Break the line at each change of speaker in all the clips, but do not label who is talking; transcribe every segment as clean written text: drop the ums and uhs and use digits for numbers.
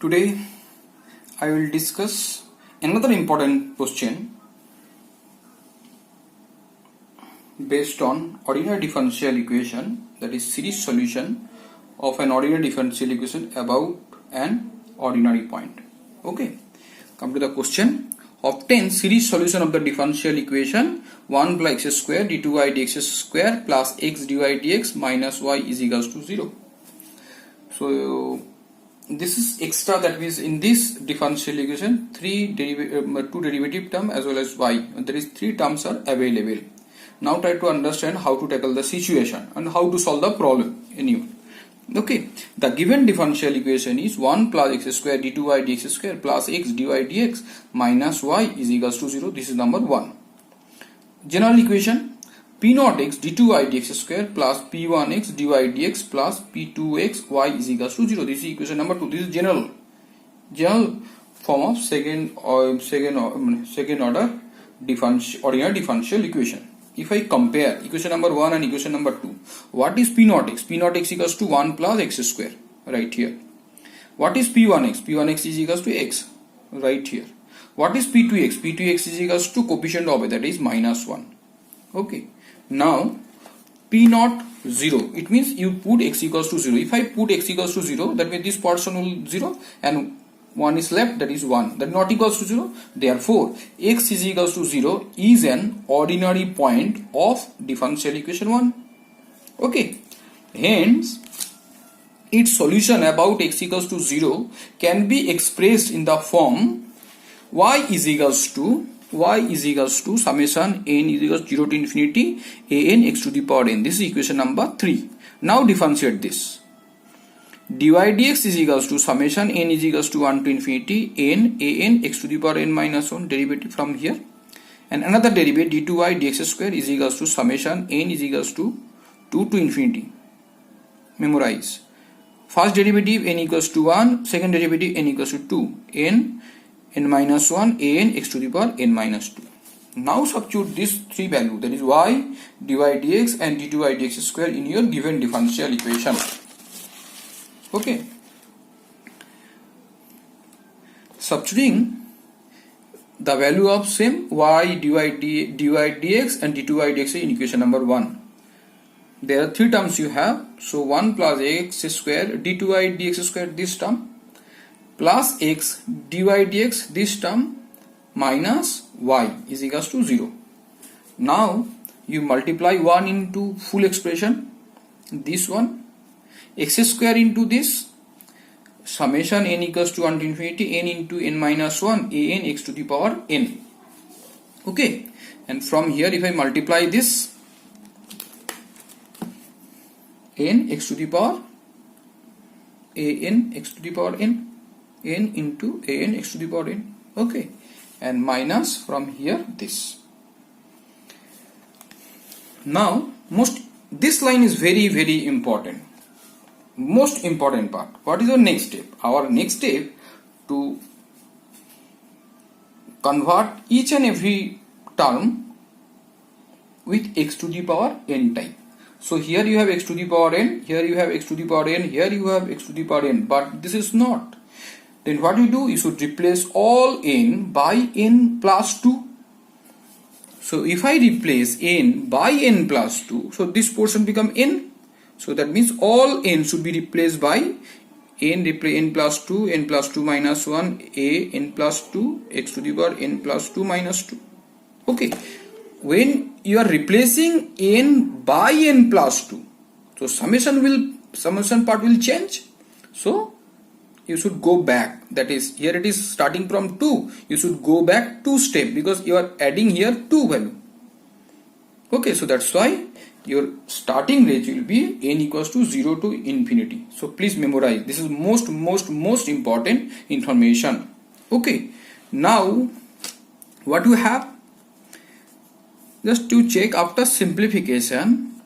Today I will discuss another important question based on ordinary differential equation, that is series solution of an ordinary differential equation about an ordinary point. Okay, come to the question. Obtain series solution of the differential equation 1 plus x square d2y dx square plus x dy dx minus y is equals to 0. So this is extra, that means in this differential equation two derivative term as well as y, there is 3 terms are available. Now try to understand how to tackle the situation and how to solve the problem anyway. Okay, the given differential equation is 1 plus x square d2y dx square plus x dy dx minus y is equals to 0. This is number 1. General equation p naught x d2y dx square plus p1x dy dx plus p2x y is equals to 0. This is equation number 2. This is general form of second order ordinary differential equation. If I compare equation number 1 and equation number 2, what is p naught x? P naught x equals to 1 plus x square right here. What is p1x? P1x is equals to x right here. What is p2x? P2x is equals to coefficient of it, that is minus 1. Okay. Now p naught 0, it means you put x equals to 0. If I put x equals to 0, that means this portion will 0 and 1 is left, that is 1, that is not equals to 0. Therefore x is equals to 0 is an ordinary point of differential equation 1. Okay, hence its solution about x equals to 0 can be expressed in the form y is equals to summation n is equals to 0 to infinity an x to the power n. This is equation number 3. Now differentiate this. dy dx is equals to summation n is equals to 1 to infinity n x to the power n minus 1, derivative from here, and another derivative d2y dx square is equals to summation n is equals to 2 to infinity. Memorize. First derivative n equals to 1, second derivative n equals to 2, n minus 1 x to the power n minus 2. Now substitute these three values, that is y, dy dx and d2y dx square in your given differential equation. Okay, substituting the value of same y, dy dx and d2y dx in equation number 1. There are 3 terms you have, so 1 plus x square d2y dx square, this term, plus x dy dx, this term, minus y is equals to 0. Now you multiply 1 into full expression, this one, x square into this, summation n equals to 1 to infinity n into n minus 1 an x to the power n. Okay, and from here if I multiply this, n x to the power an x to the power n, n into an x to the power n. Okay, and minus from here this. Now this line is very important. Most important part. What is our next step? Our next step to convert each and every term with x to the power n type. So here you have x to the power n, here you have x to the power n, here you have x to the power n, but this is not. Then what you do? You should replace all n by n plus 2. So if I replace n by n plus 2, so this portion become n. So that means all n should be replaced by n plus 2, n plus 2 minus 1, n plus 2, x to the power n plus 2 minus 2. Okay, when you are replacing n by n plus 2, so summation part will change. So you should go back, that is here it is starting from 2, you should go back 2 steps because you are adding here 2 value. Okay, so that's why your starting range will be n equals to 0 to infinity. So please memorize, this is most important information. Okay, now what you have, just to check, after simplification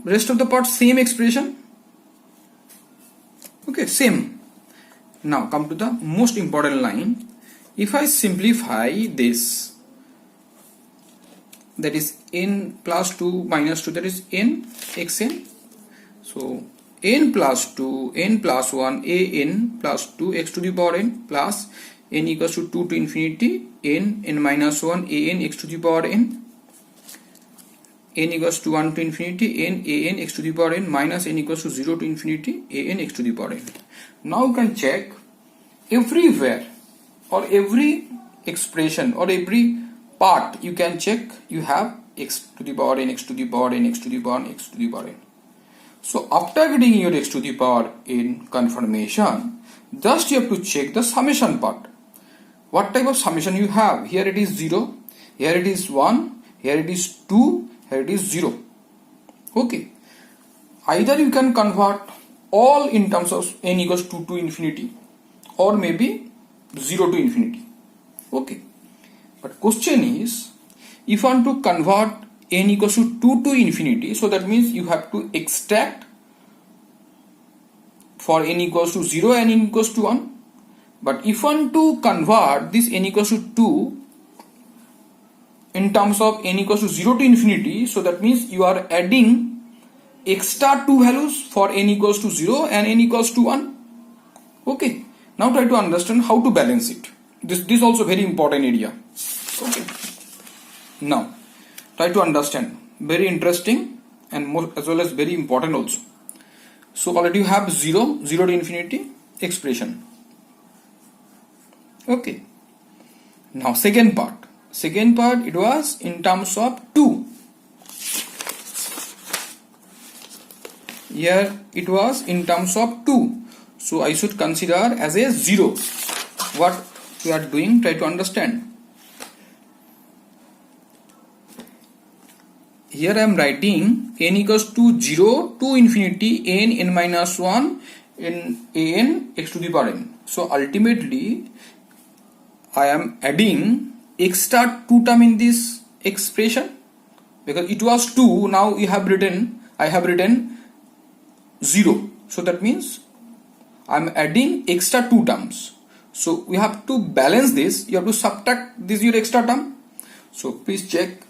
rest of the part same expression. Okay, same. Now come to the most important line. If I simplify this, that is n plus 2 minus 2, that is n xn. So n plus 2, n plus 1, a n plus 2 x to the power n plus n equals to 2 to infinity n minus 1 a n x to the power n equals to 1 to infinity n a n x to the power n minus n equals to 0 to infinity a n x to the power n. Now you can check everywhere or every expression or every part you can check you have x to the power n, x to the power n, x to the power n, x to the power n. So after getting your x to the power n confirmation, just you have to check the summation part. What type of summation you have? Here it is 0, here it is 1, here it is 2, here it is 0. Okay. Either you can convert all in terms of n equals 2 to infinity or maybe 0 to infinity. Okay. But question is, if you want to convert n equals to 2 to infinity, so that means you have to extract for n equals to 0 and n equals to 1. But if you want to convert this n equals to 2 in terms of n equals to 0 to infinity, so that means you are adding extra 2 values for n equals to 0 and n equals to 1. Okay. Now try to understand how to balance it. This also very important area. Okay. Now try to understand. Very interesting and more as well as very important also. So already you have 0 to infinity expression. Okay. Now second part it was in terms of 2. Here it was in terms of 2. So I should consider as a 0. What we are doing, try to understand. Here I am writing n equals to 0 to infinity n minus 1 n a n x to the power n. So ultimately I am adding extra 2 term in this expression because it was 2. Now I have written 0. So that means I am adding extra 2 terms. So we have to balance this. You have to subtract this your extra term. So please check.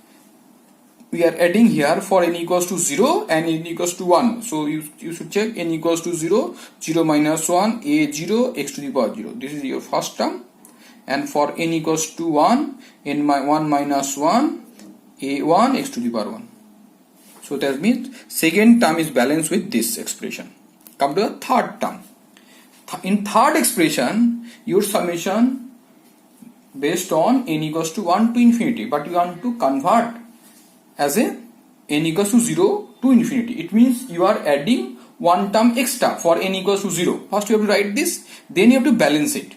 We are adding here for n equals to 0 and n equals to 1. So you should check n equals to 0, 0 minus 1, a 0, x to the power 0. This is your first term. And for n equals to 1, n 1 minus 1, a 1, x to the power 1. So that means second term is balanced with this expression. Come to the third term. In third expression, your summation based on n equals to 1 to infinity, but you want to convert as a n equals to 0 to infinity. It means you are adding one term extra for n equals to 0. First you have to write this, then you have to balance it.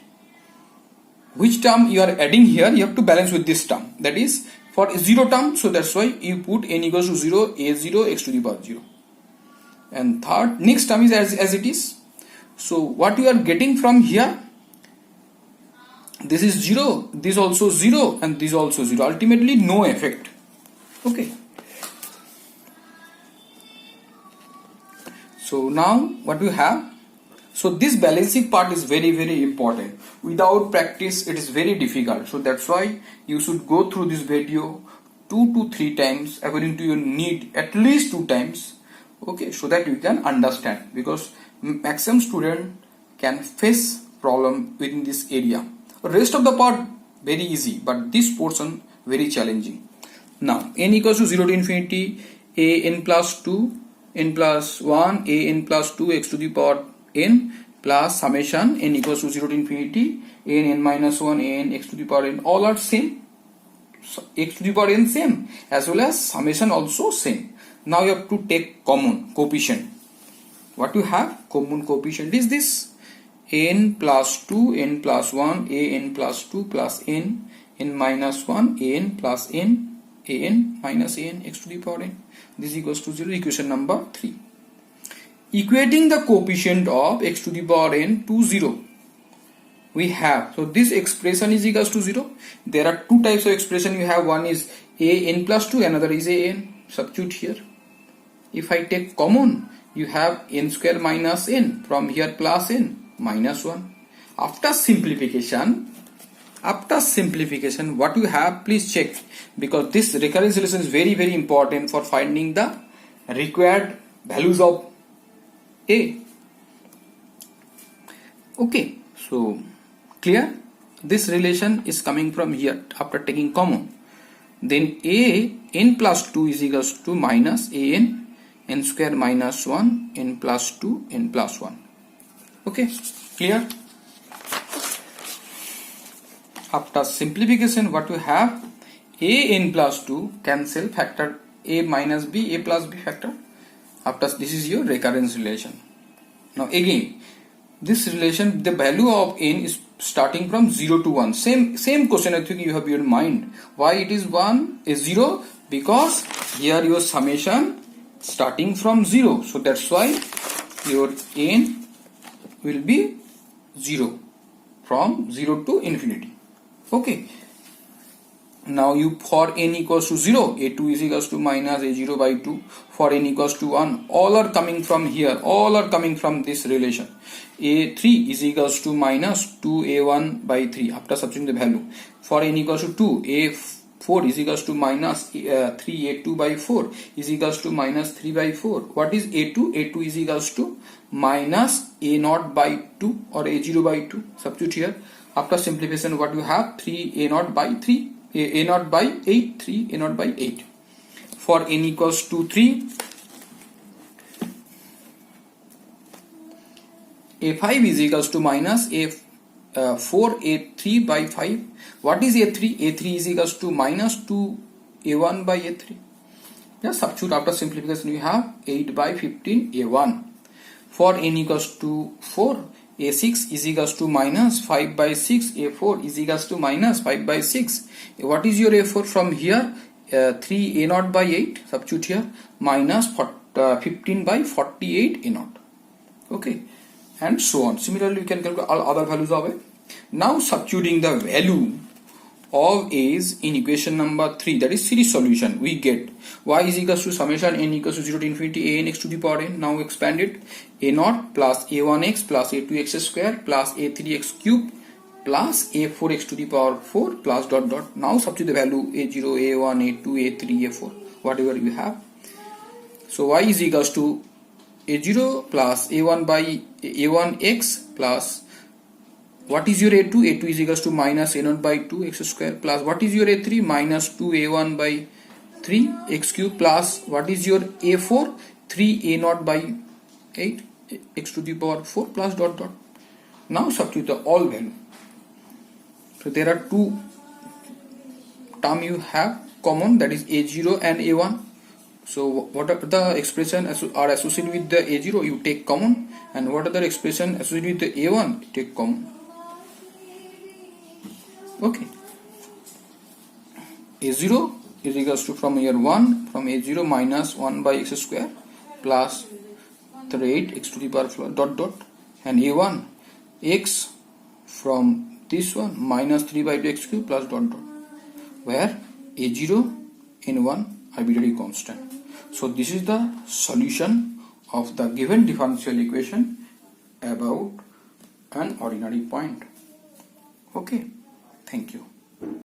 Which term you are adding here, you have to balance with this term. That is for 0 term, so that's why you put n equals to 0, a0, x to the power 0. And third, next term is as it is. So what you are getting from here, this is 0, this also 0 and this also 0. Ultimately no effect. Okay. So now what we have, so this balancing part is very important. Without practice it is very difficult. So that's why you should go through this video 2 to 3 times according to your need, at least 2 times. Okay, so that you can understand, because maximum student can face problem within this area. The rest of the part very easy, but this portion very challenging. Now n equals to 0 to infinity a n plus 2 n plus 1 a n plus 2 x to the power n plus summation n equals to 0 to infinity n minus 1 a n x to the power n, all are same. So x to the power n same as well as summation also same. Now you have to take common coefficient. What you have common coefficient is this n plus 2 n plus 1 a n plus 2 plus n minus 1 a n plus n a n minus a n x to the power n. This equals to 0. Equation number 3. Equating the coefficient of x to the power n to 0, we have, so this expression is equals to 0. There are two types of expression you have. One is a n plus 2, another is a n. Substitute here. If I take common, you have n square minus n, from here plus n minus 1. After simplification, what you have, please check, because this recurrence relation is very important for finding the required values of a. Okay, so clear? This relation is coming from here after taking common. Then a n plus 2 is equals to minus a n square minus 1 n plus 2 n plus 1. Okay, clear? After simplification, what we have, a n plus 2 cancel, factor a minus b, a plus b factor. After this is your recurrence relation. Now again, this relation, the value of n is starting from 0 to 1. Same question I think you have in mind. Why it is 1 is 0? Because here your summation starting from 0. So that's why your n will be 0 from 0 to infinity. Okay. Now you for n equals to 0, a2 is equals to minus a0 by 2. For n equals to 1, all are coming from here, all are coming from this relation. a3 is equals to minus 2a1 by 3 after substituting the value. For n equals to 2, a4 is equals to minus 3a2 by 4 is equals to minus 3 by 4. What is a2? a2 is equals to minus a0 by 2 or a0 by 2. Substitute here. After simplification, what you have? 3a0 by 3. a0 by 8, 3 a0 by 8. For n equals to 3, a5 is equals to minus a4 a3 by 5. What is a3? a3 is equals to minus 2 a1 by a3. Just substitute. After simplification you have 8 by 15 a1. For n equals to 4, a6 is equals to minus 5 by 6, a4 is equals to minus 5 by 6. What is your a4 from here? 3 a0 by 8, substitute here, minus 15 by 48 a0. Okay, and so on. Similarly, you can calculate all other values of it. Now substituting the value of a's in equation number 3, that is series solution, we get y is equals to summation n equals to 0 to infinity a n x to the power n. Now expand it, a0 plus a1x plus a2x square plus a3x cube plus a4x to the power 4 plus dot dot. Now substitute the value a0, a1, a2, a3, a4, whatever you have. So y is equals to a0 plus a1 by a1x plus what is your a2? a2 is equals to minus a0 by 2 x square plus what is your a3? Minus 2 a1 by 3 x cube plus what is your a4? 3 a0 by 8 x to the power 4 plus dot dot. Now substitute the all value. So there are two terms you have common, that is a0 and a1. So what are the expression are associated with the a0, you take common, and what are the expression associated with the a1, you take common. Okay, a0 is equals to from here 1 from a0 minus 1 by x square plus 8 x to the power 4 dot dot, and a1 x from this one minus 3 by 2 x cube plus dot dot, where a0 and 1 arbitrary constant. So this is the solution of the given differential equation about an ordinary point. Okay, thank you.